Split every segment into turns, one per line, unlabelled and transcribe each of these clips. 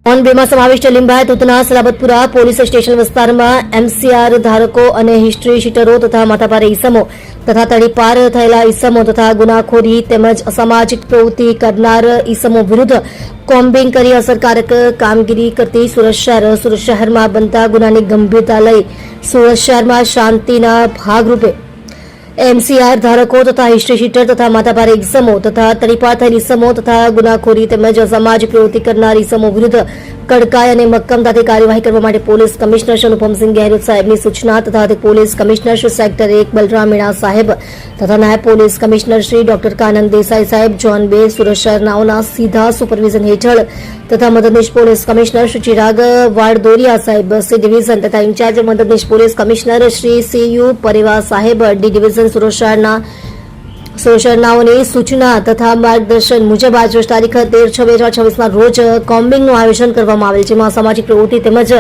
On બેમાં સમાવિષ્ટ Limbayat Udhna Salabatpura police station વિસ્તારમાં એમસીઆર ધારકો અને હિસ્ટ્રી શીટરો તથા માથાભારે ઈસમો તથા તડીપાર થયેલા ઈસમો તથા ગુનાખોરી તેમજ અસામાજિક પ્રવૃત્તિ કરનાર ઈસમો વિરુદ્ધ કોમ્બિંગ કરી અસરકારક કામગીરી કરતી સુરત શહેરમાં બનતા ગુનાની ગંભીરતા લઈ સુરત શહેરમાં શાંતિના ભાગરૂપે એમસીઆર ધારકો તથા હિસ્ટ્રી શીટર તથા માથાભારે ઈસમો તથા તડીપાર થયેલ ઈસમો તથા ગુનાખોરી તેમજ અસામાજિક પ્રવૃત્તિ કરનાર ઈસમો વિરુદ્ધ કડકાઈ અને મક્કમતાથી કાર્યવાહી કરવા માટે પોલીસ કમિશનર શ્રી અનુપમસિંહ ગહેલોત સાહેબની સૂચના તથા police commissioner Shri sector 1 Balram Meena સાહેબ તથા નાયબ police commissioner Shri doctor Kanan Desai સાહેબ ઝોન 2 સુરત શહેરનાઓના સીધા સુપરવિઝન હેઠળ તથા મદદનીશ પોલીસ કમિશનર શ્રી ચિરાગ વાડદોરિયા સાહેબ સી ડિવિઝન તથા ઇન્ચાર્જ મદદનીશ પોલીસ કમિશનર શ્રી સીયુ પરેવા સાહેબ ડી ડિવિઝન સુરત શહેરનાઓની સૂચના તથા માર્ગદર્શન મુજબ આજરોજ તારીખ 13/6/2026 રોજ કોમ્બિંગનું આયોજન કરવામાં આવેલ જેમાં સામાજિક પ્રવૃત્તિ તેમજ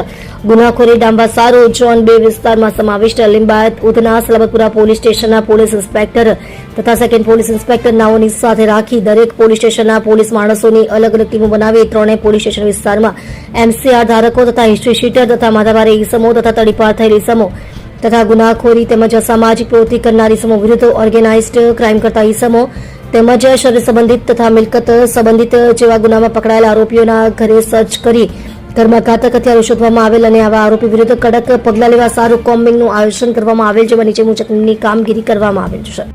ગુનાખોરી ડાંબાસારો ઝોન 2 વિસ્તારમાં સમાવિષ્ટ લિંબાયત ઉધના સલાબતપુરા પોલીસ સ્ટેશનના પોલીસ ઇન્સ્પેક્ટર તથા સેકન્ડ પોલીસ ઇન્સ્પેક્ટર નાઓની સાથે રાખી દરેક પોલીસ સ્ટેશનના પોલીસ માણસોની અલગ અલગ ટીમો બનાવી ત્રણેય પોલીસ સ્ટેશન વિસ્તારમાં એમસીઆર ધારકો તથા હિસ્ટ્રી શીટર તથા માથાભારે ઈસમો તથા તડીપાર થયેલ ઈસમો તથા ગુનાખોરી તેમજ અસામાજિક પ્રવૃત્તિ કરનાર ઈસમો વિરુદ્ધ ઓર્ગેનાઇઝડ ક્રાઇમ કરતા ઈસમો તેમજ શરીર સંબંધિત તથા મિલકત સંબંધિત જેવા ગુનામાં પકડાયેલા આરોપીઓના ઘરે સર્ચ કરી ઘરમાં ઘાતક હથિયારો શોધવામાં આવેલ અને આવા આરોપી વિરુદ્ધ કડક પગલાં લેવા સારું કોમ્બિંગનું આયોજન કરવામાં આવેલ જેમાં નીચે મુજબની કામગીરી કરવામાં આવેલ છે.